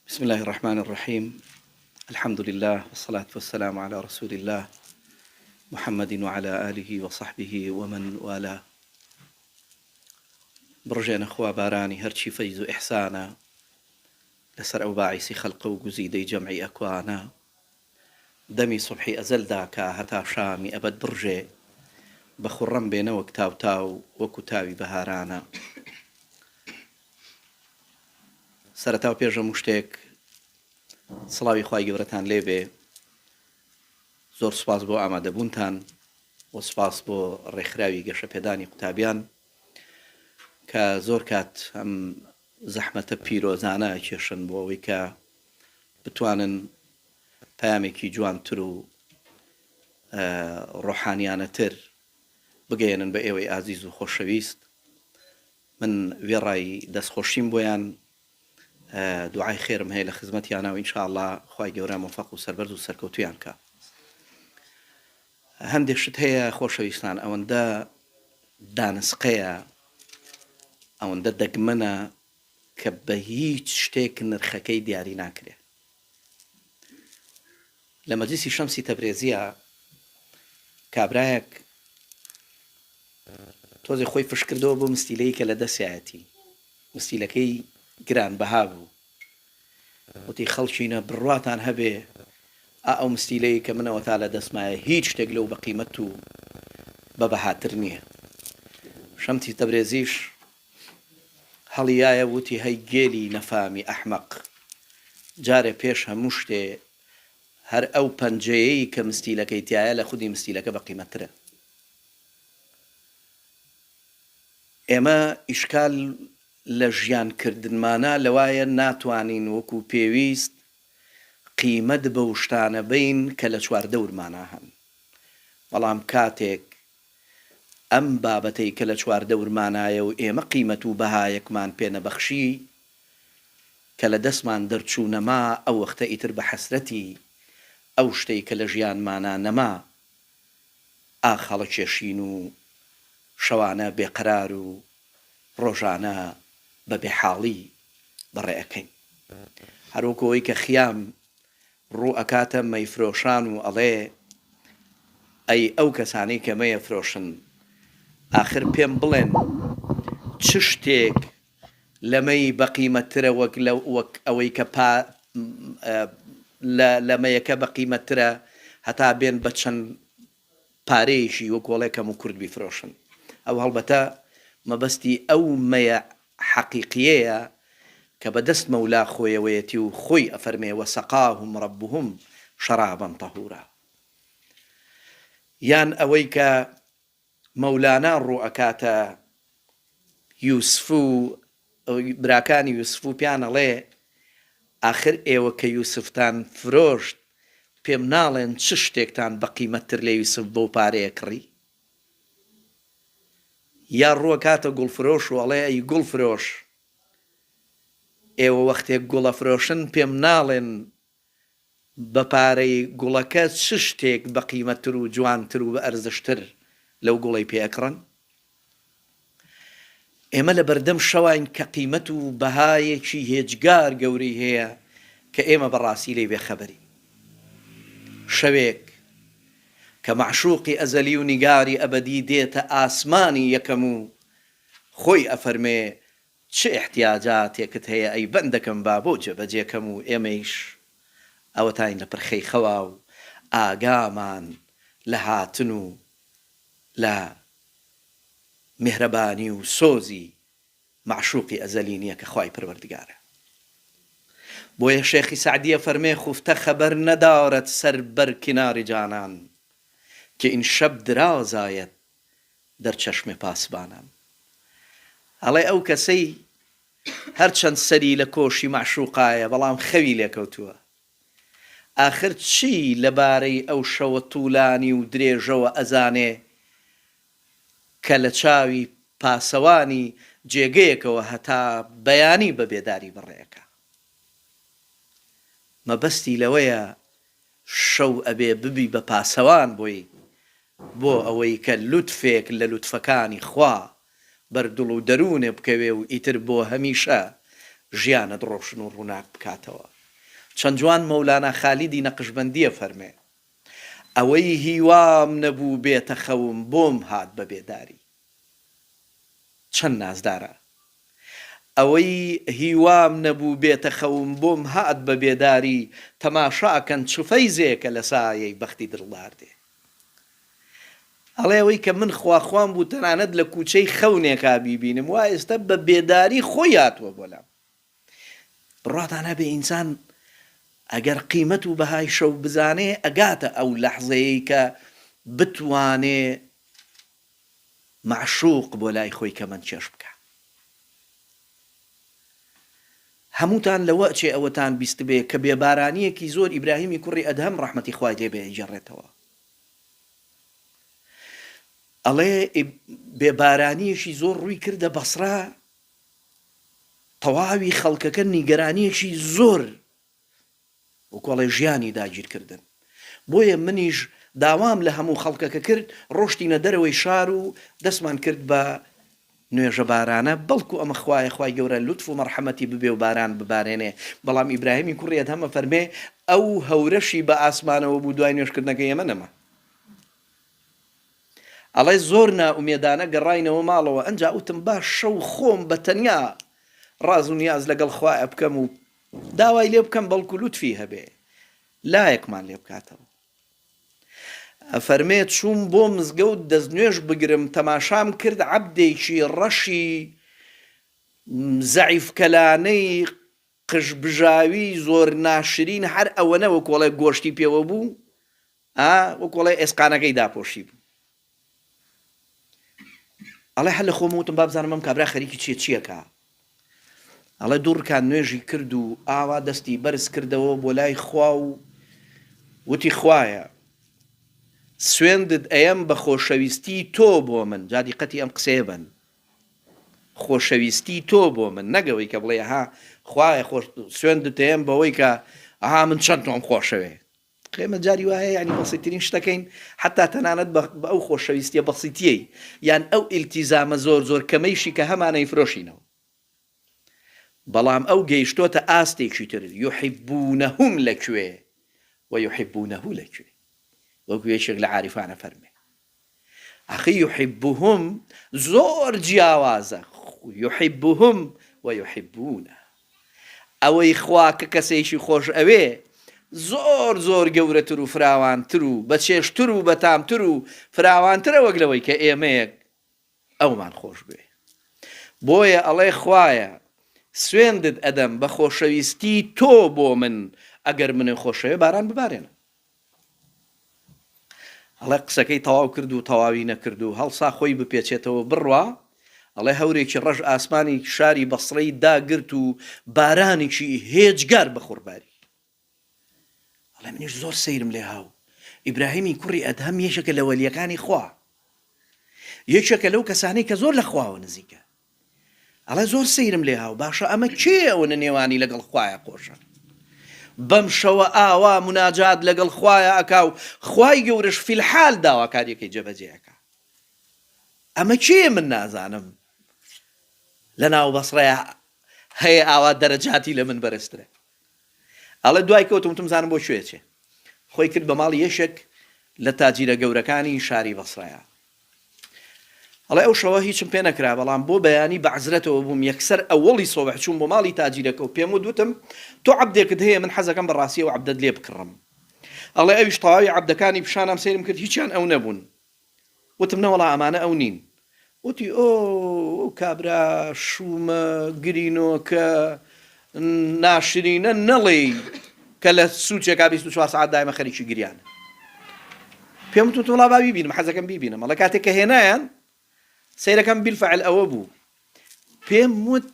بسم الله الرحمن الرحيم. الحمد لله والصلاة والسلام على رسول الله محمد وعلى آله وصحبه ومن والاه. برجێنە خوا بارانی هەرچی فەیز و ئیحسانە لەسەر ئەو باعیسی خەڵقە و گوزیدەی جەمعی ئەکوانە دەمی سوبحی ئەزەلدا کە هەتا شامی ئەبەد بڕژێ بە خوڕەم بێنە وەک تاو وەکو تاوی بەهارانە. سەرەتا و پێش هەموو شتێک سڵاوی خوای گەورەتان لێبێ. زۆر سوپاس بۆ ئامادەبوونتان و سوپاس بۆ ڕێکخراوی گەشەپێدانی قوتابیان کە زۆر کات ئەم زەحمەتە پیرۆزانە کێشن بۆ ئەوەی کە بتوانن پەیامێکی جوانتر و ڕۆحانیانەتر بگەێنن بە ئێوەی ئازیز و خۆشەویست. من وێڕای دەستخۆشیم بۆیان دوعای خێرم هەیە لە خزمەتیانە و ئینشاءالله خوای گەورە موفق و سەربەرز و سەرکەوتویان کە. هەندێک شت هەیە خۆشەویستان، ئەوەندە دانسقەیە، ئەوەندە دەگمەنە کە بە هیچ شتێک نرخەکەی دیاری ناکرێ. لە مەجلیسی شەمسی تەبرێزیە کابرایەک تۆزی خۆی فش کردەوە بۆ مستیلەی کە لە دەستایەتی، مستیلەکەی گران بەها بوو، وتی خەڵکینە بڕواتان هەبێ ئەو مستیلەی کە منەوە تا لە دەستمایە هیچ شتێک لەو بە قیمەت و بە بەهاتر نییە. شەمسی تەبرێزیش هەڵیایە وتی هەی گێلی نەفامی ئەحمەق، جارێ پێش هەموو شتێ هەر ئەو پەنجەیەی کە مستیلەکەی تایە لە خودی مستیلەکە بە قیمەتترە. ئێمە ئیشکال لە ژیانکردنمانە لەوایە ناتوانین وەکو پێویست قیمەت بە شتانە بین کە لە چواردەورمانە هەن. بەڵام کاتێک ئەم بابەتەی کە لە چواردەورمانایە و ئێمە قیمەت و بەهایەکمان پێ نەبەخشی کە لە دەستمان دەرچوو نەما، ئەو وەختە ئیتر بە حەسرەتی ئەو شتەی کە لە ژیانمانە نەما ئاخەڵە کێشین و شەوانە بێقەرار و ڕۆژانە بە بێحاڵی بەڕێەکەین. هەروەکەوەی کە خیام ڕوو ئەکاتە مەیفرۆشان و ئەڵێ ئەی ئەو کەسانی کە مەیەفرۆشن، ئاخر پێم بڵێن چ شتێک لەمەی بە قیمەتترە وەک ئەوەی کە لە مەیەکە بە قیمەتترە هەتا بێن بە چەند پارەیەشی وەک وەڵێکەم و کورد بیفرۆشن. ئەو هەڵبەتە مەبەستی ئەو مەیە حەقیقیەیە کە بەدەست مەولا خۆیەوەیەتی و خۆی ئەفەرمێ وەسەقاهم ڕەبهم شەرابەن تەهورا. یان ئەوەی کە مەولانا ڕوئەکاتە یوسف و براکانی یوسف و پیان ئەڵێ ئاخر ئێوە کە یوسفتان فرۆشت پێم ناڵێن چ شتێکتان بە قیمەتتر لێ یوسف بەو پارەیە کڕی؟ یا ڕووەکاتە گوڵفرۆش و ئەڵێ ئەی گوڵفرۆش، ئێوە وەختێک گوڵە فرۆشن پێم ناڵێن بە پارەی گوڵەکە چ شتێک بە قیمەتتر و جوانتر و بە ئەرزشتر لەو گوڵەی پێکڕن؟ ئێمە لە بەردەم شەواین کە قیمەت و بەهایەکی هێجگار گەورەی هەیە کە ئێمە بەڕاستی لێی بێخەبەری. شەوێک کە معشوقی ئەزەلی و نیگاری ئەبەدی دێتە ئاسمانی یەکەم و خۆی ئەفەرمێ چ احتیاجاتێکت هەیە ئەی بەندەکەم با بۆ جێبەجێکەم، و ئێمەیش ئەوەتاین لە پرخەی خەوا و ئاگامان لە هاتن و لە میهرەبانی و سۆزی معشوقی ئەزەلی نییە کە خوای پەروەردگارە. بۆیە شێخی سعدیە فەرمێ خوفتە خەبەر نەدارەت سەر بەر کناری جانان کە ئین شەب درازایەت دەر چەشمێ پاسبانان. ئەڵێ ئەو کەسەی هەرچەند سەری لە کۆشی معشوقایە بەڵام خەوی لێکەوتووە، ئاخر چی لەبارەی ئەو شەوە توولانی و درێژەوە ئەزانێ کە لە چاوی پاسەوانی جێگەیەکەوە هەتا بەیانی بە بێداری بڕێەکە. مەبەستی لەوەیە شەو ئەبێ ببی بە پاسەوان بۆی بۆ ئەوەی کە لوتفێک لە لوتفەکانی خوا بەردڵ و دەروونێ بکەوێ و ئیتر بۆ هەمیشە ژیانت ڕۆشن و ڕووناک بکاتەوە. چەند جوان مەولانا خالیدی نەقشبەندیە فەرمێ ئەوەی هیوام نەبوو بێتە خەوم بۆم هات بە بێداری چەند نازدارە ئەوەی هیوام نەبوو بێتە خەوم بۆم هات بە بێداری تەماشاکەن چفەی زێکە لە سایەی بەختی دڵدار دێ ئەڵێ ئەوەی کە من خواخوام بوو تەنانەت لە کوچەی خەونێکا بیبینم وا ئێستا بە بێداری خۆی هاتووە بۆلام بڕاتانە بێ ئینسان ئەگەر قیمەت و بەهای شەو بزانێ ئەگاتە ئەو لەحزەیەی کە بتوانێ معشوق بۆ لای خۆی کەمەند چێش بکە هەمووتان لەوە چێ ئەوەتان بیست بێ کە بێبارانیەکی زۆر ئیبراهیمی کوڕی ئەدهەم ڕەحمەتی خوای لێبێ ئەیجێڕێتەوە ئەڵێ بێبارانیەشی زۆر ڕووی کردە بەسرا تەواوی خەڵکەکە نیگەرانیەکی زۆر وەکوڵێ ژیانی داگیرکردن بۆیە منیش داوام لە هەموو خەڵکەکە کرد ڕۆشتینە دەرەوەی شار و دەستمان کرد بە نوێژە بارانە بەڵکو ئەمە خوایە خوای گەورە لوتف و مەرحەمەتی ببێ و باران ببارێنێ بەڵام ئیبراهیمی کوڕی ئەدهەمە فەرمێ ئەو هەورەشی بە ئاسمانەوە بوو دوای نوێژکردنەکە ئێمە نەما ئەڵێ زۆر نائومێدانە گەڕاینەوە ماڵەوە ئەنجا وتم باش شەو خۆم بە تەنیا ڕاز و نیاز لەگەڵ خوایە بکەم و داوای لێ بکەم بەڵکو لوتفی هەبێ لایەکمان لێ بکاتەوە ئەفەرمێت چووم بۆ مزگەوت دەستنوێژ بگرم تەماشام کرد عەبدێکی ڕەشی زەعیفکەلانەی قژبژاوی زۆر ناشرین هەر ئەوەنە وەکوڵێ گۆشتی پێوە بوو وەکوڵێ ئێسقانەکەی داپۆشی بوو ئەڵێ هەر لە خۆم وتم با بزانم ئەم کابرا خەریکی چییەکە ئەڵێ دوڕکان نوێژی کرد و ئاوا دەستی بەرز کردەوە بۆ لای خوا و وتی خوایە سوێندت ئەیەم بە خۆشەویستی تۆ بۆ من جا دیقەتی ئەم قسەیە بن خۆشەویستی تۆ بۆ من نەگەوەی کە بڵێ ها خوایە سوێندت ئەیەم بەوەی کە من چەند تۆم خۆشەوێ قێمە جاری وایە یعنی بەسیترین شتەکەین حتا تەنانەت بە ئەو خۆشەویستیە بەسیتیەی یان ئەو ئیلتیزامە زۆر زۆر کەمەیشی کە هەمانەی فرۆشینەوە بەڵام ئەو گەیشتۆتە ئاستێکی تر یحبونەهم لەکوێ ويحبونه لەکوێ وەکو یەکێک لە عارفانە فەرمێ ئەخی یحبهم زۆر جیاوازە یحبهم ويحبونه ئەوەی خوا کە کەسێکی خۆش ئەوێ زۆر زۆر گەورەتر و فراوانتر و بە چێشتر و بەتامتر و فراوانترە وەک لەوەی کە ئێمەیەک ئەومان خۆش بێ بۆیە ئەڵێ خوایە سوێندت ئەدەم بە خۆشەویستی تۆ بۆ من ئەگەر منێ خۆشەوێ باران ببارێنە ئەڵێ قسەکەی تەواو کرد و تەواوی نەکرد و هەڵسا خۆی بپێچێتەوە بڕوا ئەڵێ هەورێکی ڕەش ئاسمانی شاری بەسڕەی داگرت و بارانێکی هێجگار بەخوڕباری ئەڵێ منیش زۆر سەیرم لێ هاو ئیبراهیمی کوڕی ئەدهەم یەکێکە لە وەلیەکانی خوا یەکێکە لەو کەسانەی کە زۆر لە خواوە نزیکە ئەڵێ زۆر سەیرم لێ هاو باشە ئەمە کێ ئەوە نێوانی لەگەڵ خوایە خۆشە بەم شەوە ئاوا مناجات لەگەڵ خوایە ئەکا و خوای گەورەش فیلحال داواکاریەکەی جێبەجێەکە ئەمە کێ من نازانم لە ناو بەسڕەیە هەیە ئاوا دەرەجاتی لە من بەرزترە ئەڵێ دوای کەوتم زانم بۆ شوێ چێ خۆی کرد بە ماڵی یەشێک لە تاجیرە گەورەکانی شاری بەسڕەیە ئەڵێ ئەو شەوە هیچم پێ نەکرا بەڵام بۆ بەیانی بەعزرەتەوە بووم یەکسەر ئەوەڵی سۆبح چوون بۆ ماڵی تاجیرەکە و پێم وتم تۆ عەبدێکت هەیە من حەزەکەم بەڕاستیە و عەبدەت لێ بکڕم ئەڵێ ئەویش تەواوی عەبدەکانی پیشانم سەیرم کرد هیچیان ئەو نەبوون وتم نەوەڵا ئەمانە ئەو نین وتی ئۆ کابرا شومە گرینۆکە ناشرینە نەڵێ کە لە سوچێکا 24 ساعت دایمە خەریکی گریانە پێم وتم وڵا با بیبینم حەزەکەم بیبینم ئەڵێ کاتێک کە هێنایان سەیرەکەم بیلفعل ئەوە بوو پێم وت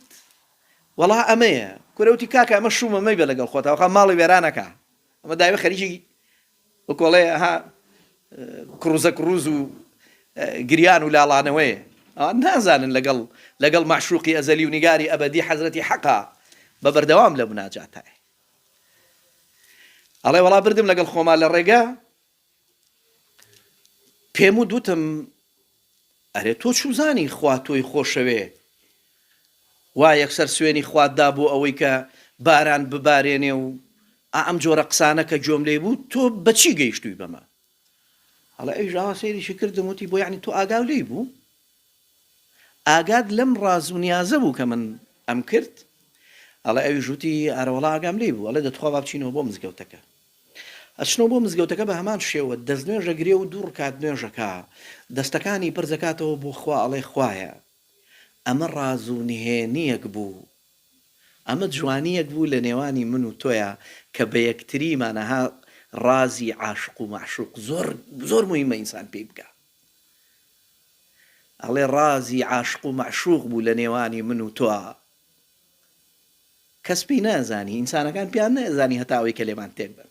وەڵا ئەمەیە کورەوتی کاکە ئەمە شومە مەیبە لەگەڵ خۆتەوە خە ماڵی وێرانەکە ئەمە دایمە خەریکی وەکوڵێ ها کڕوزە کڕوز و گریان و لاڵانەوەیە نازانن لەگەڵ معشوقی ئەزەلی و نیگاری ئەبەدی حەزرەتی حەقا بە بەردەوام لە مناجاتایە ئەڵێ وەڵا بردم لەگەڵ خۆما لە ڕێگا پێم وتم ئەرێ تۆ چوزانی خوا تۆی خۆشەوێ وا یەکسەر سوێنی خواتدا بۆ ئەوەی کە باران ببارێنێ و ئەم جۆرە قسانە کە گوێم لێ بوو تۆ بەچی گەیشتووی بەمە؟ هەڵە ئەویش ئاوا سەیریشی کردم وتی بۆ یعنی تۆ ئاگاو لێی بوو؟ ئاگاد لەم ڕاز و نیازە بوو کە من ئەم کرد؟ ئەڵێ ئەویش وتی ئارە وەڵا ئاگام لێی بوو. ئەڵێ دەتخوا با بچینەوە بۆ مزگەوتەکە. ئەچنەوە بۆ مزگەوتەکە بە هەمان شێوە دەست نوێژە گرێ و دوو ڕکات نوێژەکە دەستەکانی پڕ دەکاتەوە بۆ خوا ئەڵێ خوایە ئەمە ڕاز و نهێنیەک بوو، ئەمە جوانیەک بوو لە نێوانی من و تۆیە کە بە یەکتریمانەها ڕازی عاشق و معشوق زۆر مهمە ئینسان پێی بکە. ئەڵێ ڕازی عاشق و معشوق بوو لە نێوانی من و تۆ، کەس پێی نازانی، ئینسانەکان پیان نازانی هەتا ئەوەی کە لێمان تێک بن.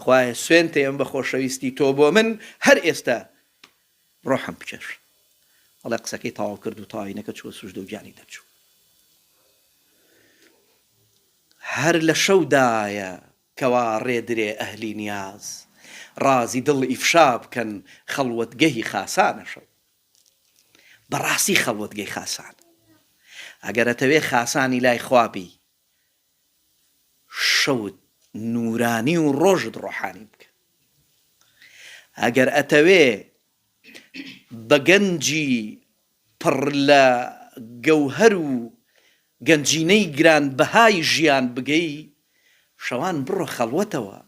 خوایە سوێن تێم بە خۆشەویستی تۆ بۆ من هەر ئێستا ڕۆحم بکەش. ئەڵێ قسەکەی تەواو کرد و تاوینەکە چوە سوژدە و گیانی دەرچوو. هەر لە شەودایە کەوا ڕێدرێ ئەهلی نیاز، ڕازی دڵ ئیفشا بکەن خەڵوەتگەهی خاسانە شەو. بەڕاستی خەڵوەتگەی خاسان ئەگەر ئەتەوێ خاسانی لای خوابی شەوت نورانی و ڕۆژت ڕۆحانی بکە. ئەگەر ئەتەوێ بە گەنجی پڕ لە گەوهەر و گەنجینەی گران بەهای ژیان بگەی شەوان بڕۆ خەڵوەتەوە.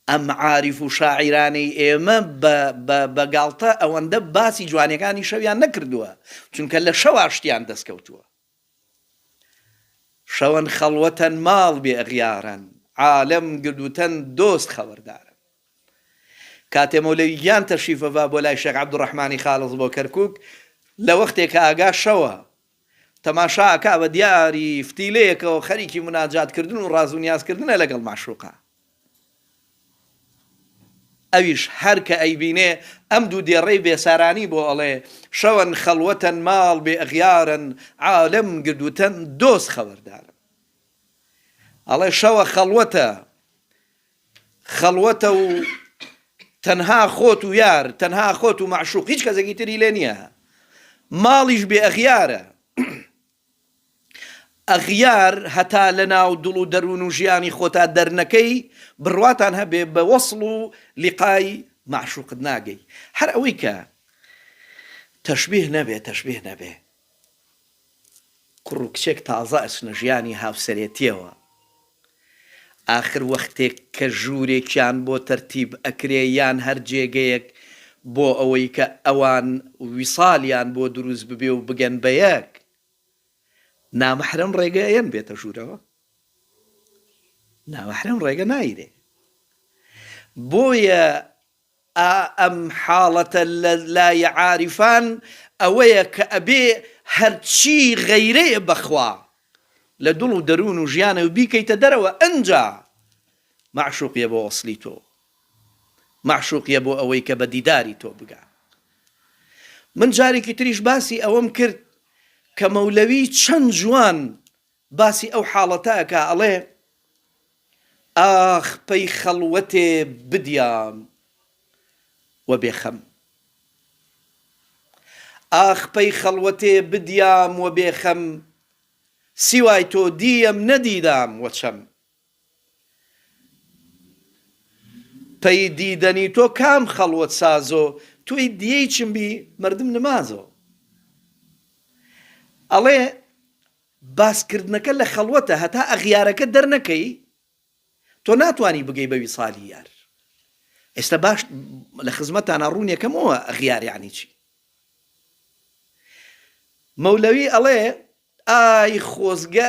ئەم عاریف و شاعیرانەی ئێمە بەگاڵتە ئەوەندە باسی جوانیەکانی شەویان نەکردووە چونکە لە شەوا شتیان دەستکەوتووە. شەوەن خەڵوەتەن ماڵ بێ ئەغیارن، عالەم گردوتەن دۆست خەوەردارن. کاتێ مەولەوییان تەشریفەبا بۆ لای شێخ عەبدوڕەحمانی خاڵس بۆ کەرکووک لە وەختێک کە ئاگا شەوە تەماشا ئەکا بە دیاری فتیلەیەکەوە خەریکی مناجاتکردن و ڕاز و نیازکردنە لەگەڵ معشوقە. ئەویش هەر کە ئەیبینێ ئەم دوو دێڕەی بێسارانی بۆ ئەڵێ شەوەن خەڵوەتەن ماڵ بێ ئەغیارن، عالەم گردوتەن دۆست خەوەردارن. ئەڵێ شەوە خەڵوەتە و تەنها خۆت و یار، تەنها خۆت و معشوق، هیچ کەسێکی تری لێ نییە. ماڵیش بێ ئەغیارە. ئەغیار هەتا لە ناو دڵ و دەروون و ژیانی خۆتا دەرنەکەی بڕواتان هەبێ بە وەصڵ و لیقای معشوقت ناگەی. هەر ئەوەی کە تەشبیه نەبێ کوڕ و کچێک تازە ئەچنە ژیانی هاوسەرێتیەوە، ئاخر وەختێک کە ژوورێکیان بۆ تەرتیب ئەکرێ یان هەر جێگەیەک بۆ ئەوەی کە ئەوان ویساڵیان بۆ دروست ببێ و بگەن بە یەک، نامەحرەم ڕێگە ئەیەن بێتە ژوورەوە، نامەحرەم ڕێگە نایرێ. بۆیە ئەم حاڵەتە لای عاریفان ئەوەیە کە ئەبێ هەرچی غەیرەیە بەخوا لە دڵ و دەروون و ژیانە و بیکەیتە دەرەوە، ئەنجا معشوقیە بۆ وەسلی تۆ، معشوقیە بۆ ئەوەی کە بە دیداری تۆ بگا. من جارێکی تریش باسی ئەوەم کرد کە مەولەوی چەند جوان باسی ئەو حاڵەتەکە ئەڵێ ئاخ پەی خەڵوەتێ بدیام وە بێخەم، ئاخ پەی خەڵوەتێ بدیام وە بێخەم، سیوای تۆ دیم نەدیدام وە چەم. پەی دیدەنی تۆ کام خەڵوەت سازۆ، توی دیەی چمبی مردم نمازۆ. ئەڵێ باسکردنەکە لە خەڵوەتە هەتا ئەغیارەکە دەرنەکەی تۆ ناتوانی بگەی بە ویساڵی یار. ئێستا باش لە خزمەتانە ڕوون یەکەمەوە ئەغیار یعنی چی. مەولەوی ئەڵێ ئای خۆزگە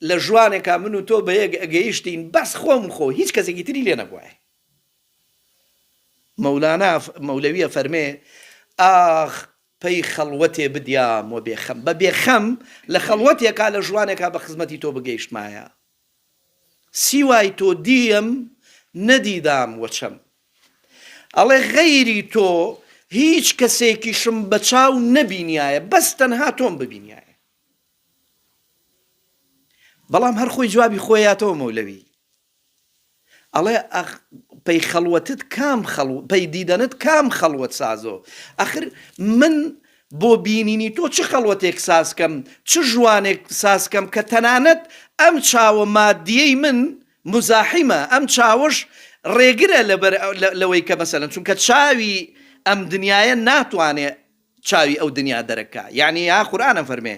لە ژوانێکا من و تۆ بە یەک ئەگەیشتین بەس خۆم خۆ هیچ کەسێکی تری لێ نەبوایە. مەولەویە فەرمێ ئاخ پەی خەڵوەتێ بدیام وە بێخەم، بە بێخەم لە خەڵوەتێکا لە ژوانێکا بە خزمەتی تۆ بگەیشتمایە، سیوای تۆ دیم نەدیدام وە چەم. ئەڵێ غەیری تۆ هیچ کەسێکیشم بە چاو نەبینایە، بەس تەنها تۆم ببینایە. بەڵام هەر خۆی جوابی خۆیاتەوە مەولەوی ئەڵێ پەی خەڵوەتت کام پەی دیدەنت کام خەڵوەت سازۆ، ئەخر من بۆ بینینی تۆ چ خەڵوەتێک سازکەم، چ ژوانێک سازکەم کە تەنانەت ئەم چاوە مادیەی من مزاحمە ئەم چاوەش ڕێگرە لەوەی کە مەسەلەن چونکە چاوی ئەم دنیاە ناتوانێت چاوی ئەو دنیا دەرەکە یعنی یا قورئانە فەرمێ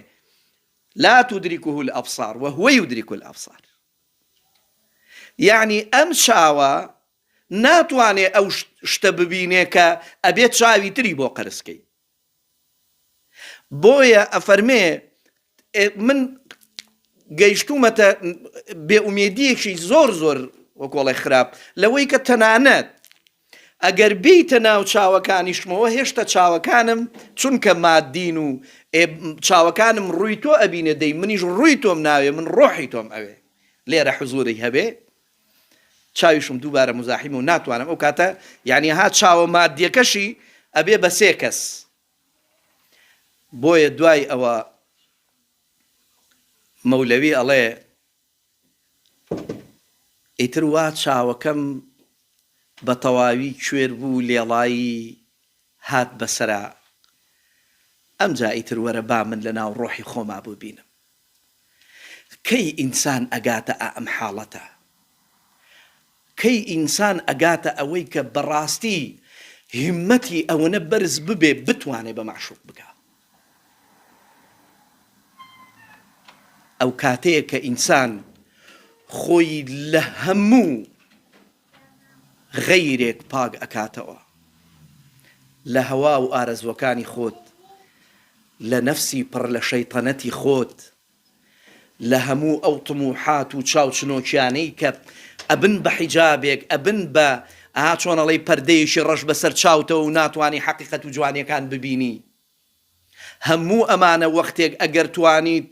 لا تدركه الأبصار وهو يدرك الأبصار يعني ئەم چاوە ناتوانێت ئەو شتە ببینێ کە ئەبێت چاوی تری بۆ قەرزکەی بۆیە ئەفەرمێ من گەیشتومەتە بێئومێدیەکی زۆر وەکۆڵی خراپ لەوەی کە تەنانەت ئەگەر بیتە ناو چاوەکانیشمەوە هێشتا چاوەکانم چونکە مادین و چاوەکانم ڕووی تۆ ئەبینێ دەی منیش ڕووی تۆم ناوێ من ڕۆحی تۆم ئەوێ لێرە حزوری هەبێ چاویشم دووبارە مزاحیم و ناتوانم ئەو کاتە یعنی ها چاوە مادیەکەشی ئەبێ بە سێ کەس بۆیە دوای ئەوە مەولەوی ئەڵێ ئیتر وا چاوەکەم بە تەواوی کوێر بوو لێڵایی هات بەسەرا ئەمجا ئیتر وەرە با من لە ناو ڕۆحی خۆما بوو بینم کەی ئینسان ئەگاتە ئەم حاڵەتە کەی ئینسان ئەگاتە ئەوەی کە بەڕاستی هیممەتی ئەوەنە بەرز ببێ بتوانێ بە معشوق بکە ئەو کاتەیە کە ئینسان خۆی لە هەموو غەیرێک پاک ئەکاتەوە لە هەوا و ئارەزوەکانی خۆت لە نەفسی پڕ لە شەیتەنەتی خۆت لە هەموو ئەو تموحات و چاوچنۆکیانەی کە ئەبن بە حیجابێک ئەبن بە چۆنەڵەی پەردەیەشی ڕەش بەسەر چاوتەوە و ناتوانی حەقیقەت و جوانیەکان ببینی هەموو ئەمانە وەختێک ئەگەر توانیت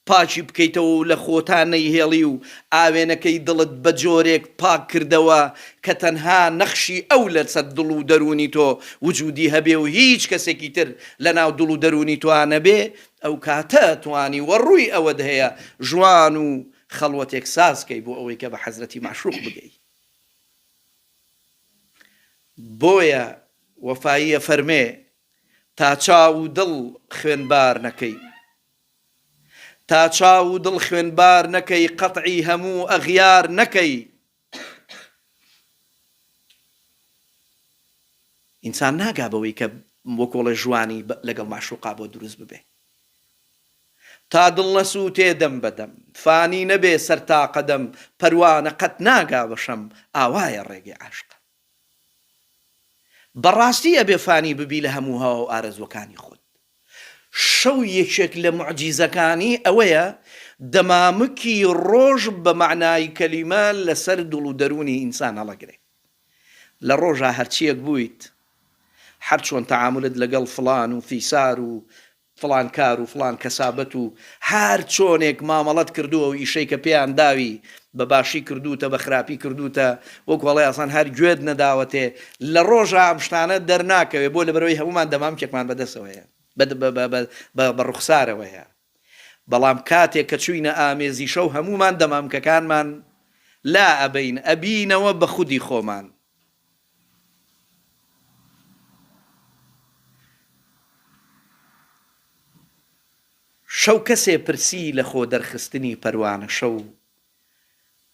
پاچی بکەیتەوە و لە خۆتان نەیهێڵی و ئاوێنەکەی دڵت بە جۆرێک پاک کردەوە کە تەنها نەخشی ئەو لەسەر دڵ و دەرونی تۆ وجودی هەبێ و هیچ کەسێکی تر لە ناو دڵ و دەرونی توانە بێ ئەو کاتە توانی وەڕووی ئەوەت هەیە ژوان و خەڵوەتێک سازکەی بۆ ئەوەی کە بە حەزرەتی معشوق بگەی بۆیە وەفاییە فەرمێ تا چاو و دڵ خوێنبار نەکەی تا چاو و دڵ خوێنبار نەکەی قەتعی هەموو ئەغیار نەکەی ئینسان ناگا بەوەی کە وەکۆڵە ژوانی لەگەڵ معشوقا بۆ دروست ببێ تا دڵ نەسووتێ دەم بەدەم فانی نەبێ سەر تا قەدەم پەروانە قەت ناگا بەشەم ئاوایە ڕێگەی عاشق بەڕاستی ئەبێ فانی ببی لە هەموو هەوا و ئارەزوەکانی خۆت شەو یەکێک لە موعجیزەکانی ئەوەیە دەمامکی ڕۆژ بە معنای کەلیمە لەسەر دڵ و دەرونی ئینسان هەڵەگرێ لە ڕۆژە هەرچیەک بوویت هەر چۆن تەعاملت لەگەڵ فڵان و فیسار و فڵان کار و فڵان کەسابەت و هەر چۆنێک مامەڵەت کردووە و ئیشەی کە پێیان داوی بە باشی کردوتە بە خراپی کردوتە وەک وەڵێ ئەسان هەر گوێت نەداوەتێ لە ڕۆژە ئەم شتانە دەرناکەوێ بۆ لەبەرەوەی هەمومان دەمامکێکمان بەدەستەوەیە بە ڕوخسارەوەیە بەڵام کاتێک کە چوینە ئامێزی شەو هەمومان دەمامکەکانمان لا ئەبین ئەبینەوە بە خودی خۆمان شەو کەسێ پرسی لە خۆ دەرخستنی پەروانە شەو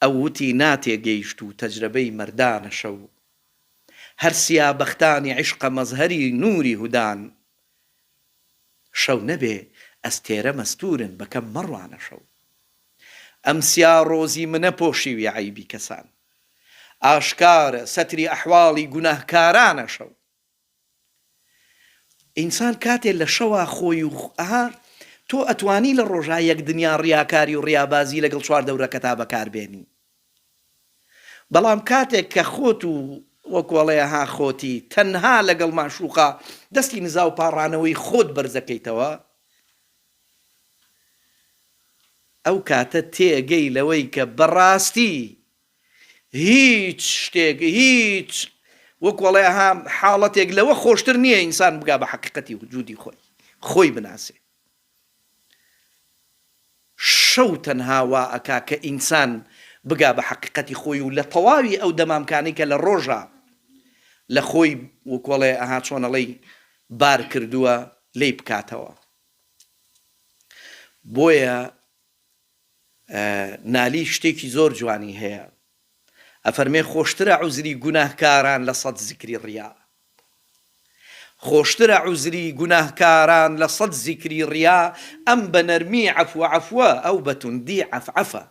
ئەو وتی ناتێگەیشت و تەجربەی مەردانە شەو هەر سیابەختانی عیشقە مەزهەری نووری هودان شەو نەبێ ئەستێرە مەستورن بەکەم مەڕوانە شەو ئەم سیا ڕۆزی منە پۆشیوی عیبی کەسان ئاشکارە سەتری ئەحواڵی گوناهکارانە شەو ئینسان کاتێ لە شەوا خۆی و تۆ ئەتوانی لە ڕۆژا یەک دنیا ڕیاکاری و ڕیابازی لەگەڵ چوار دەورەکەتا بەکاربێنی بەڵام کاتێک کە خۆت و وەکوەڵەیە ها خۆتی تەنها لەگەڵ معشوقا دەستی نزا و پاڕانەوەی خۆت بەرزەکەیتەوە ئەو کاتە تێگەی لەوەی کە بەڕاستی هیچ شتێک هیچ وەکوەڵەیە ها حاڵەتێک لەوە خۆشتر نییە ئینسان بگا بە حەقیقەتی وجودی خۆی بناسێ شەو تەنها وا ئەکا کە ئینسان بگا بە حەقیقەتی خۆی و لە تەواوی ئەو دەمامکانی کە لە ڕۆژە لە خۆی وەکوەڵێ ئەها چۆنەڵەی بار کردووە لێی بکاتەوە بۆیە نالی شتێکی زۆر جوانی هەیە ئەفەرمێ خۆشترە عوزری گوناهکاران لە سەد زیکری ڕیا، خۆشترە عوزری گوناهکاران لە سەد زیکری ڕیا، ئەم بە نەرمی عەفوە عەفوە ئەو بە توندی عەفعەفە.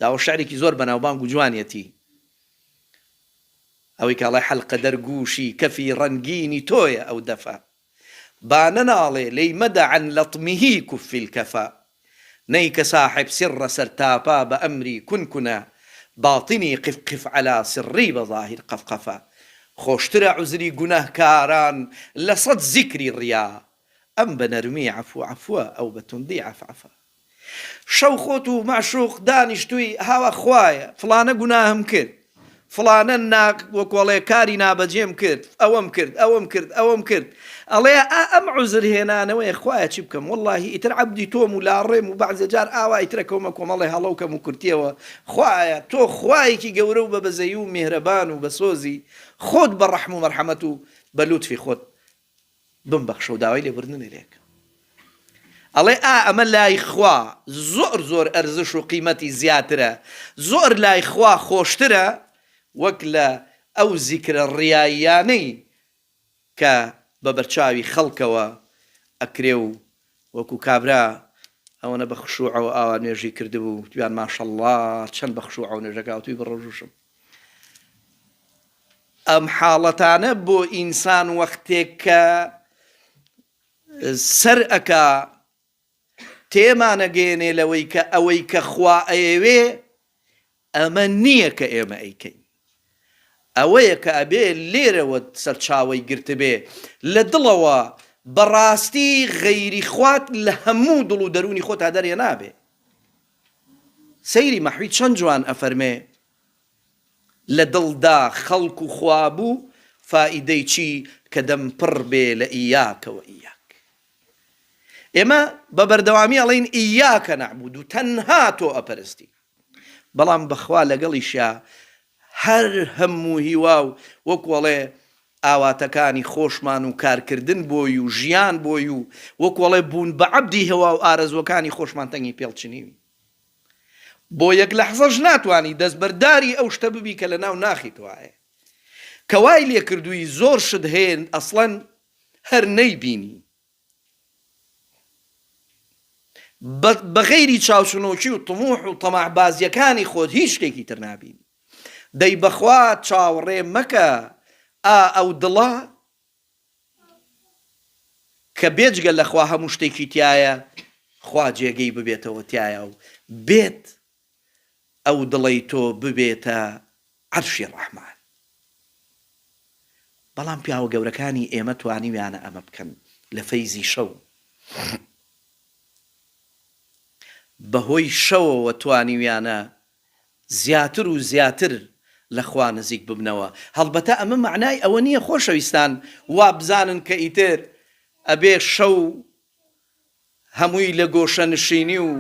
داوە شعرێکی زۆر بەناوبانگ و جوانیەتی، ئەوەی کە ئەڵێ حەلقە دەرگوشی کەفی ڕەنگینی تۆیە ئەو دەفە، با نەناڵێ لەی مەدە عن لەطمیهی کوفی الکەفە، نەی کە ساحب سڕە سەرتاپا بە ئەمری کونکونە، باطنی قفقف على سڕی بە ظاهر قەفقەفە. خۆشترە عوزری گوناهکاران لە سەد زیکری ڕیا، ئەم بە نەرمی عەفوە عەفوە ئەو بە توندی عەفعەفە. شەو خۆت و معشوق دانیشتووی هاوە خوایە فڵانە گوناهم کرد، فڵانە وەکوڵێ کاری نابەجێم کرد، ئەوەم کرد ئەوەم کرد ئەوەم کرد، ئەڵێ ئەم عوزر هێنانەوەی خوایە چی بکەم، وەڵڵاهی ئیتر عەبدی تۆم و لاڕێم و بەعزێ جار ئاوا ئیترە کەومە کۆمەڵێ هەڵەوکەم و کورتیەوە، خوایە تۆ خوایەکی گەورە و بە بەزەیی و میهرەبان و بە سۆزی، خۆت بە ڕەحم و مەرحەمەت و بە لوتفی خۆت بمبەخشە و داوای لێبوردنی لێکە. ئەڵێ ئەمە لای خوا زۆر زۆر ئەرزش و قیمەتی زیاترە، زۆر لای خوا خۆشترە وەک لە ئەو زیکرە ڕیاییانەی کە بە بەرچاوی خەڵکەوە ئەکرێ و وەکو کابرا ئەوەنە بە خشووعەوە ئاوا نوێژی کردبوو تویان ماشەڵڵا چەند بە خشووعە و نوێژەکە توی بڕۆژوشم. ئەم حاڵەتانە بۆ ئینسان وەختێک کە سەر ئەکا تێمانەگەێنێ لەوەی کە ئەوەی کە خوا ئەیەوێ ئەمە نییە کە ئێمە ئەیکەین، ئەوەیە کە ئەبێ لێرەوە سەرچاوەی گرتبێ لە دڵەوە بەڕاستی غەیری خوات لە هەموو دڵ و دەرونی خۆتا دەرێ نابێ. سەیری مەحوی چەند جوان ئەفەرمێ لە دڵدا خەڵک و خوا بوو فائیدەی چی کە دەمپڕ بێ لە ئیاکەوە ئیاک. ئێمە بە بەردەوامی ئەڵێن ئیاکە نەعبود و تەنها تۆ ئەپەرستی، بەڵام بەخوا لەگەڵیشیا هەر هەموو هیوا و وەکوەڵێ ئاواتەکانی خۆشمان و کارکردن بۆی و ژیان بۆی و وەکوەڵێ بوون بە عەبدی هەوا و ئارەزوەکانی خۆشمان تەنگی پێڵچنیوی، بۆ یەک لەحزەش ناتوانی دەستبەرداری ئەو شتە ببی کە لە ناو ناخی توایە، کە وای لێ کردووی زۆر شت هەیە ئەسڵەن هەر نەیبینی، بە غەیری چاوچنۆکی و تموح و تەماعبازیەکانی خۆت هیچ شتێکی تر نابینی. دەی بەخوا چاوەڕێ مەکە ئەو دڵە کە بێجگە لەخوا هەموو شتێکی تایە خوا جێگەی ببێتەوە تایە و بێت ئەو دڵەی تۆ ببێتە عەرشی ڕەحمان. بەڵام پیاوە گەورەکانی ئێمە توانیویانە ئەمە بکەن لە فەیزی شەو، بەهۆی شەوەوە توانیویانە زیاتر و زیاتر لە خوا نزیک ببنەوە. هەڵبەتە ئەمە معنای ئەوە نییە خۆشەویستان وا بزانن کە ئیتر ئەبێ شەو هەمووی لە گۆشە نشینی و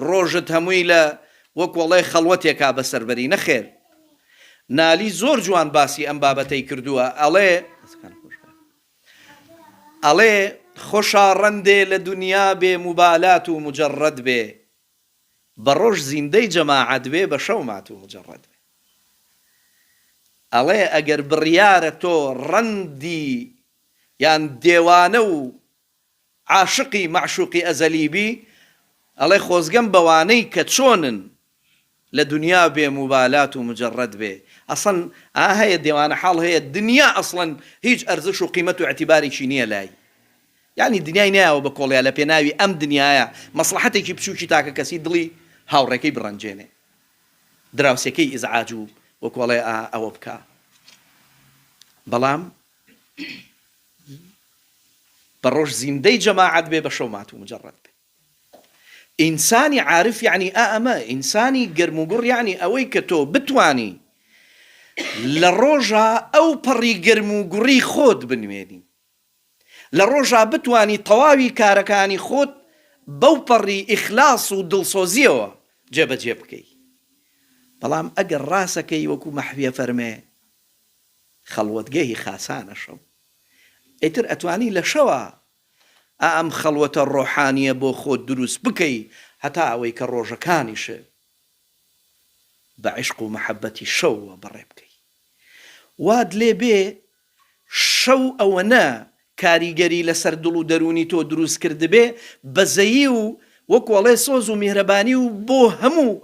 ڕۆژت هەمووی لە وەکوەڵێ خەڵوەتێکا بەسەربەری. نەخێر، نالی زۆر جوان باسی ئەم بابەتەی کردووە، ئەڵێ خۆشا ڕەندێ لە دنیا بێ موبالات و مجەڕەد بێ، بە ڕۆژ زیندەی جەماعەت بێ بە شەو مات و مجەڕەد بێ. ئەڵێ ئەگەر بڕیارە تۆ ڕەندی یان دێوانە و عاشقی معشوقی ئەزەلیبی، ئەڵێ خۆزگەم بەوانەی کە چۆنن لە دنیا بێ موبالات و مجەڕەد بێ. ئەسڵەن هەیە دێوانە حاڵ هەیە دنیا ئەسڵەن هیچ ئەرزش و قیمەت و ئەعتیبارێکی نییە لای، یعنی دنیای نایەوە بە کۆڵیا لە پێناوی ئەم دنیاە مەسلحەتێکی بچووکی تاکە کەسی دڵی هاوڕێکەی بڕەنجێنێ، دراوسەکەی ئیزعاج و وەکوەڵێ ئەوە بکە. بەڵام بە ڕۆژ زیندەی جەماعەت بێ بە شەو مات و مجەڕەد بێ. ئینسانی عارف یعنی ئەمە، ئینسانی گەرموگوڕ یعنی ئەوەی کە تۆ بتوانی لە ڕۆژە ئەو پەڕی گەرموگوڕی خۆت بنوێنی، لە ڕۆژە بتوانی تەواوی کارەکانی خۆت بەو پەڕی ئیخلاس و دڵسۆزیەوە جێبەجێ بکەی. بەڵام ئەگەر ڕاستەکەی وەکو مەحویە فەرمێ خەڵوەتگەهی خاسانە شەو، ئیتر ئەتوانی لە شەوە ئەم خەڵوەتە ڕۆحانیە بۆ خۆت دروست بکەی هەتا ئەوەی کە ڕۆژەکانیشە بە عشق و مەحەبەتی شەوە بەڕێ بکەی. واد لێ بێ شەو ئەوە نا کاریگەری لەسەر دڵ و دەرونی تۆ دروست کردبێ بەزەیی و وەکوەڵێ سۆز و میهرەبانی و بۆ هەموو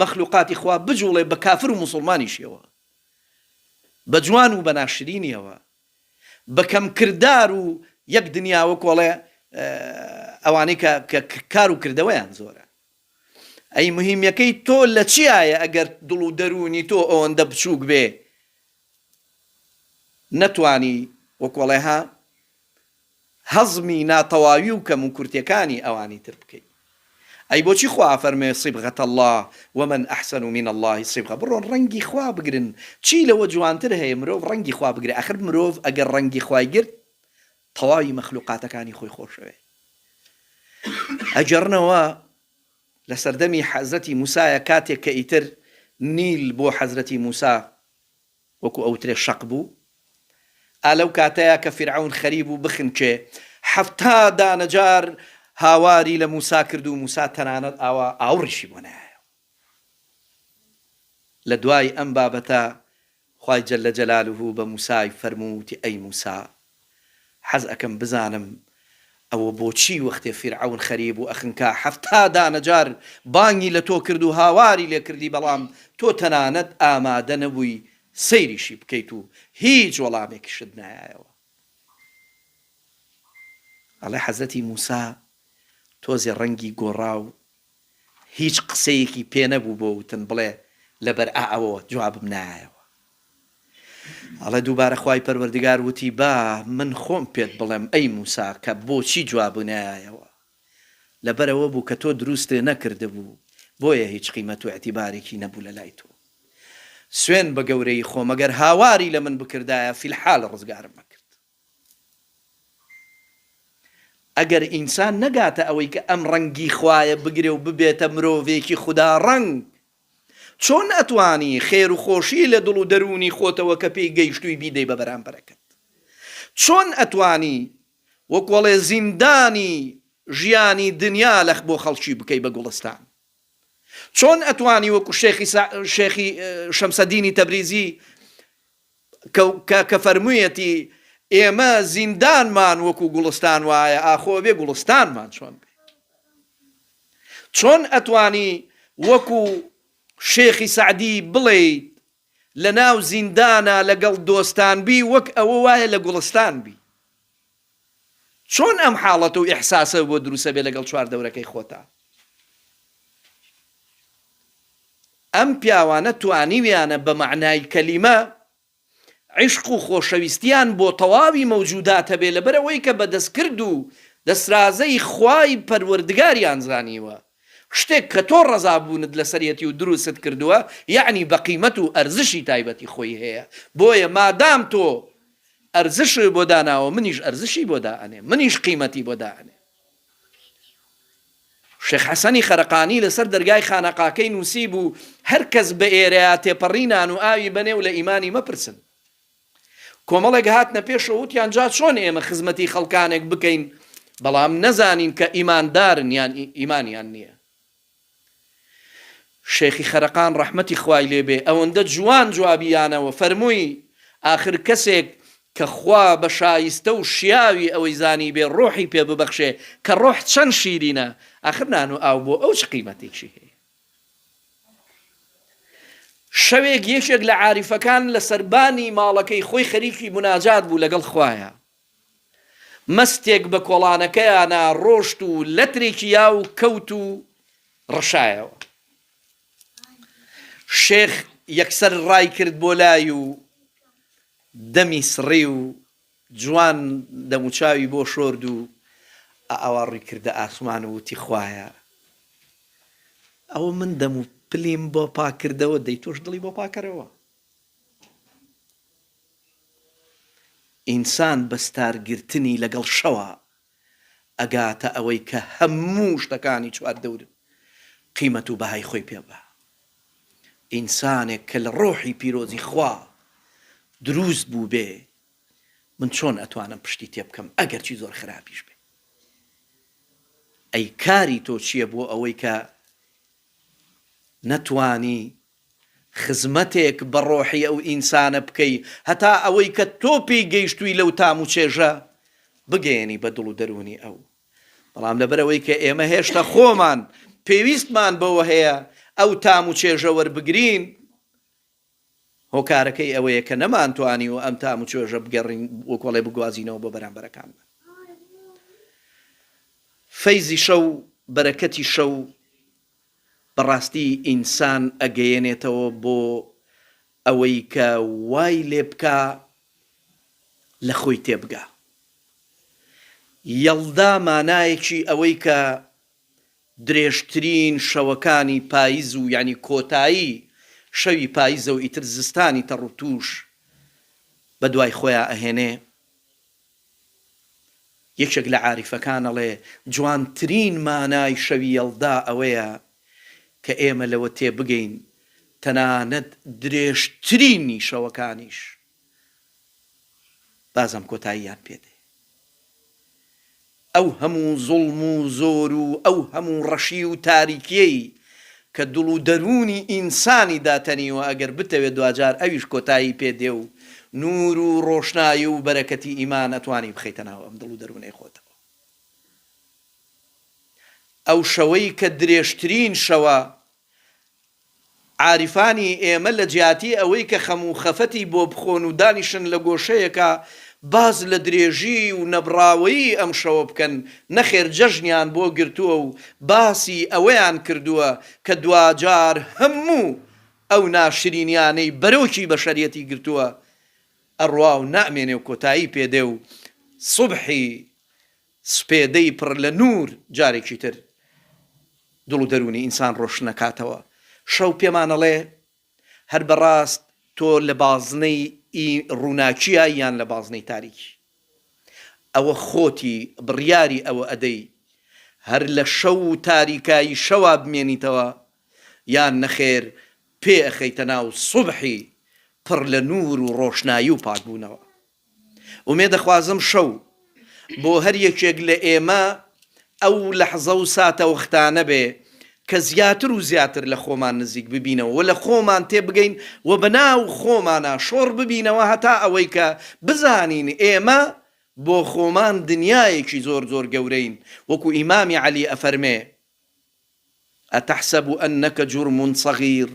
مەخلوقاتی خوا بجوڵێ بە کافر و مسڵمانیشیەوە، بە جوان و بە ناشرینیەوە، بە کەم کردار و یەک دنیا وەکوەڵێ ئەوانەی کە کار و کردەوەیان زۆرە. ئەی مهمیەکەی تۆ لە چیایە ئەگەر دڵ و دەرونی تۆ ئەوەندە بچووک بێ نەتوانی وەکوەڵێ هەزمی ناتەواوی و کەم و کورتەکانی ئەوانی تر بکەیت. ئەی بۆچی خوا فەرمێ صیبغەت الله ومن ئەحسن من الله صیبغە، بڕۆن ڕەنگی خوا بگرن، چی لەوە جوانتر هەیە مرۆڤ ڕەنگی خوا بگرێ. ئاخر مرۆڤ ئەگەر ڕەنگی خوای گرت تەواوی مەخلوقاتەکانی خۆی خۆشەوێ. ئەجەڕنەوە لە سەردەمی حەزرەتی موسایە کاتێک کە ئیتر نیل بۆ حەزرەتی موسا وەکو ئەوترێ شەق بوو، ئالەو کاتەیە کە فرعون خەریب و بخنکێ 70 دانەجار هاواری لە موسا کرد و موسا تەنانەت ئاوڕیشی بۆ نایە. لە دوای ئەم بابەتە خوای جەلە جەلالوه بە موسای فەرمووتی ئەی موسا حەز ئەکەم بزانم ئەوە بۆچی وەختێ فرعون خەریب و ئەخنکا 70 دانەجار بانگی لە تۆ کرد و هاواری لێ کردی بەڵام تۆ تەنانەت ئامادە نەبووی سەیریشی بکەیت و هیچ وەڵامێکیشت نایایەوە. ئەڵێ حەزرەتی موسا تۆزێ ڕەنگی گۆڕا و هیچ قسەیەکی پێ نەبوو بۆ وتن بڵێ لەبەر ئەوە جوابم نایەوە. ئەڵێ دووبارە خوای پەروەردگار وتی با من خۆم پێت بڵێم ئەی موسا کە بۆچی جواب نایەوە، لەبەرەوە بوو کە تۆ دروستێ نەکرده بوو، بۆیە هیچ قیمەت و ئەتیبارێکی نەبوو لە لای تۆ. سوێن بە گەورەی خۆم ئەگەر هاواری لە من بکردایە فیلحال ڕزگارم مەکرد. ئەگەر ئینسان نەگاتە ئەوەی کە ئەم ڕەنگی خوایە بگرێ و ببێتە مرۆڤێکی خوددا ڕەنگ، چۆن ئەتوانی خێر و خۆشی لە دڵ و دەرونی خۆتەوە کە پێی گەیشتووی بیدەی بە بەرامبەرەکەت؟ چۆن ئەتوانی وەکوەڵێ زیندانی ژیانی دنیا لەخ بۆ خەڵکی بکەی بە گوڵستان؟ چۆن ئەتوانی وەکو شێخی شەمسەدینی تەبریزی کە فەرموویەتی ئێمە زیندانمان وەکو گوڵستان وایە ئاخۆ بێ گوڵستانمان چۆن بێ؟ چۆن ئەتوانی وەکو شێخی سعدی بڵێیت لە ناو زیندانە لەگەڵ دۆستان بی وەک ئەوە وایە لە گوڵستان بی؟ چۆن ئەم حاڵەتە و ئیحساسە بۆ دروستە بێ لەگەڵ چواردەورەکەی خۆتا؟ ئەم پیاوانە توانیویانە بە معنای کەلیمە عشق و خۆشەویستیان بۆ تەواوی مەوجوداتە بێ لەبەرەوەی کە بەدەستکرد و دەسرازەی خوای پەروەردگاریان زانیوە. شتێک کە تۆ ڕەزابوونت لەسەرەتی و دروست کردووە یعنی بە قیمەت و ئەرزشی تایبەتی خۆی هەیە. بۆیە مادام تۆ ئەرزش بۆ داناوە منیش ئەرزشی بۆ دائەنێ، منیش قیمەتی بۆ دائەنێ. شێخ حەسەنی خەرەقانی لەسەر دەرگای خانەقاکەی نووسی بوو هەر کەس بە ئێرەیە تێپەڕینان و ئاوی بەنێ و لە ئیمانی مەپرسن. کۆمەڵێک هاتنە پێشەوە وتیان جا چۆن ئێمە خزمەتی خەڵکانێک بکەین بەڵام نەزانین کە ئیماندارن یان ئیمانیان نییە؟ شێخی خەرەقان ڕەحمەتی خوای لێبێ ئەوەندە جوان جوابیانەوە فەرمووی ئاخر کەسێک کە خوا بە شایستە و شیاوی ئەوەی زانی بێ ڕۆحی پێ ببەخشێ کە ڕۆح چەند شیرینە، ئاخر نان و ئاو بۆ ئەو چ قیمەتێکی هەیە؟ شەوێک یەکێک لە عاریفەکان لە سەربانی ماڵەکەی خۆی خەریکی مناجات بوو لەگەڵ خوایە. مەستێک بە کۆڵانەکەیانە ڕۆشت و لەترێکی یا و کەوت و ڕەشایەوە. شێخ یەکسەر ڕای کرد بۆ لای و دەمی سڕی و جوان دەموچاوی بۆ شۆرد و ئاوەڕی کردە ئاسمان و وتی خوایە ئەوە من دەم و پلیم بۆ پاکردەوە دەی تۆش دڵی بۆ پاکەرەوە. ئینسان بەستارگرتنی لەگەڵ شەوە ئەگاتە ئەوەی کە هەموو شتەکانی چواردەورن قیمەت و بەهای خۆی پێ بە. ئینسانێک کە لە ڕۆحی پیرۆزی خوا دروست بوو بێ من چۆن ئەتوانم پشتی تێ بکەم ئەگەر چی زۆر خراپیش بێ؟ ئەی کاری تۆ چییە بۆ ئەوەی کە نەتوانی خزمەتێک بە ڕۆحی ئەو ئینسانە بکەی هەتا ئەوەی کە تۆ پێی گەیشتووی لەو تام و چێژە بگەێنی بە دڵ و دەرونی ئەو. بەڵام لەبەرەوەی کە ئێمە هێشتا خۆمان پێویستمان بەوە هەیە ئەو تام و چێژە وەربگرین، هۆکارەکەی ئەوەیە کە نەمانتوانی و ئەم تام و چێژە بگەڕین وەکوڵێ بگوازینەوە بۆ بەرامبەرەکانمان. فەیزی شەو، بەرەکەتی شەو بەڕاستی ئینسان ئەگەیەنێتەوە بۆ ئەوەی کە وای لێ بکە لە خۆی تێبگا. یەڵدا مانایەکی ئەوەی کە درێژترین شەوەکانی پاییز و یعنی کۆتایی شەوی پاییزە و ئیتر زستانی تەڕوتوش بە دوای خۆیان ئەهێنێ. یەکێک لە عاریفەکانەڵێ جوانترین مانای شەوی یەڵدا ئەوەیە کە ئێمە لەوە تێبگەین تەنانەت درێژترینی شەوەکانیش بازم کۆتاییان پێدێ. ئەو هەموو زوڵم و زۆر و ئەو هەموو ڕەشی و تاریکیەی کە دڵ و دەرونی ئینسانی داتەنیوە ئەگەر بتەوێت دوجار ئەویش کۆتایی پێدێ و نور و ڕۆشنایی و بەرەکەتی ئیمان ئەتوانی بخەیتە ناو ئەم دڵ و دەرونەی خۆتەوە. ئەو شەوەی کە درێژترین شەوە عاریفانی ئێمە لە جیاتی ئەوەی کە خەم و خەفەتی بۆ بخۆن و دانیشن لە گۆشەیەکە باز لە درێژی و نەبراوەیی ئەم شەوە بکەن، نەخێر جەژنیان بۆ گرتووە و باسی ئەوەیان کردووە کە دوجار هەموو ئەو ناشرینیانەی بەرەوکی بەشەریەتی گرتووە ئەڕوا و نامێنێ و کۆتایی پێدێ و سوبحی سپێدەی پڕ لە نور جارێکی تر دڵ و دەرونی ئینسان ڕۆشن نەکاتەوە. شەو پێمانەڵێ هەر بەڕاست تۆ لە بازنەی ڕووناکیە یان لە بازنەی تاریکی، ئەوە خۆتی بڕیاری ئەوە ئەدەی هەر لە شەو و تاریکایی شەوا بمێنیتەوە یان نەخێر پێ ئەخەیتە ناو سوبحی پڕ لە نور و ڕۆشنایی و پاکبوونەوە. ومێ دەخوازم شەو بۆ هەر یەکێک لە ئێمە ئەو لەحزە و ساتە وەختانە بێ کە زیاتر و زیاتر لە خۆمان نزیک ببینەوە و لە خۆمان تێبگەین و بەناو خۆمانە شۆڕ ببینەوە هەتا ئەوەی کە بزانین ئێمە بۆ خۆمان دنیایەکی زۆر زۆر گەورەین. وەکو ئیمامی عەلی ئەفەرمێ ئەتەحسەب ئەنەکە جورم صەغیر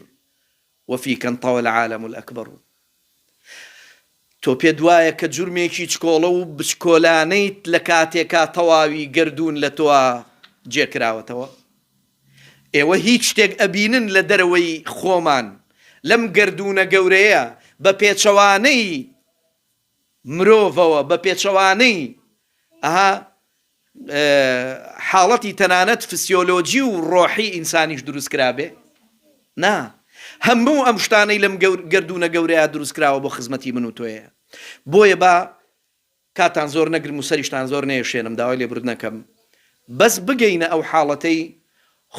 وەفیکە انطەوە العالەم الئەکبەر. تۆ پێت وایە کە جورمێکی چکۆڵە و بچکۆلانەیت لە کاتێکا تەواوی گردوون لە تۆ جێکراوەتەوە. ئێوە هیچ شتێک ئەبینن لە دەرەوەی خۆمان لەم گردونە گەورەیە بە پێچەوانەی مرۆڤەوە، بە پێچەوانەی حاڵەتی تەنانەت فسیۆلۆجی و ڕۆحی ئینسانیش دروست کرابێ؟ نا، هەموو ئەم شتانەی لەم گردونە گەورەیە دروست کراوە بۆ خزمەتی من و تۆیە. بۆیە با کاتان زۆر نەگرم و سەریشتان زۆر نێشێنم، داوای لێبورد نەکەم، بەس بگەینە ئەو حاڵەتەی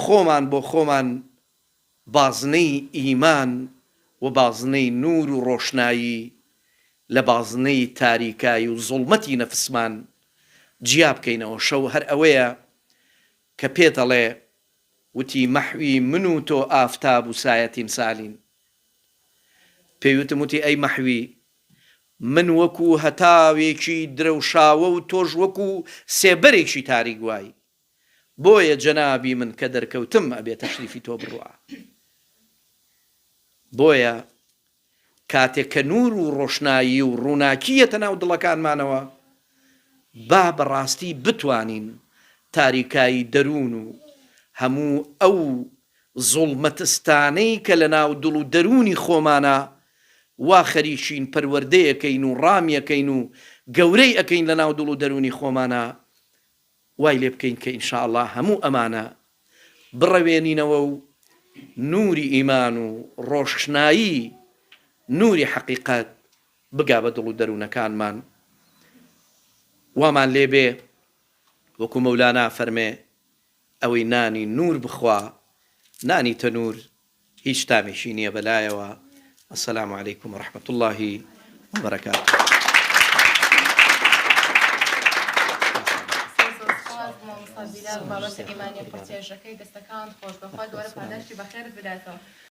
خۆمان بۆ خۆمان بازنەی ئیمان و بازنەی نور و ڕۆشنایی لە بازنەی تاریکایی و زوڵمەتی نەفسمان جیا بکەینەوە. شەو هەر ئەوەیە کە پێدەڵێ وتی مەحوی من و تۆ ئافتاب و سایەتیم سالین. پێیوتم وتی ئەی مەحوی من وەکو هەتاوێکی درەوشاوە و تۆش وەکو سێبەرێکی تاریک وای، بۆیە جەنابی من کە دەرکەوتم ئەبێ تەشریفی تۆ بڕوە. بۆیە کاتێک کە نور و ڕۆشنایی و ڕووناکیەتە ناو دڵەکانمانەوە با بەڕاستی بتوانین تاریکایی دەروون و هەموو ئەو زوڵمەتستانەی کە لە ناو دڵ و دەرونی خۆمانە وا خەریکین پەروەردەیەکەین و ڕامیەکەین و گەورەی ئەکەین لە ناو دڵ و دەرونی خۆمانە، وای لێ بکەین کە ئینشاءالله هەموو ئەمانە بڕەوێنینەوە و نوری ئیمان و ڕۆشنایی نوری حەقیقەت بگا بە دڵ و دەروونەکانمان. وامان لێبێ وەکو مەولانا فەرمێ ئەوەی نانی نور بخوا، نانی تەنور هیچ تامێکی نییە بەلایەوە. السلام عەلەیکم وڕەحمەت الله وبەرەکاتوه. بابەتە ئیمانی پرسێژەکەی دەستەکان خۆش بەخوا دووەرە پاداشتی بەخێر بداتەوە.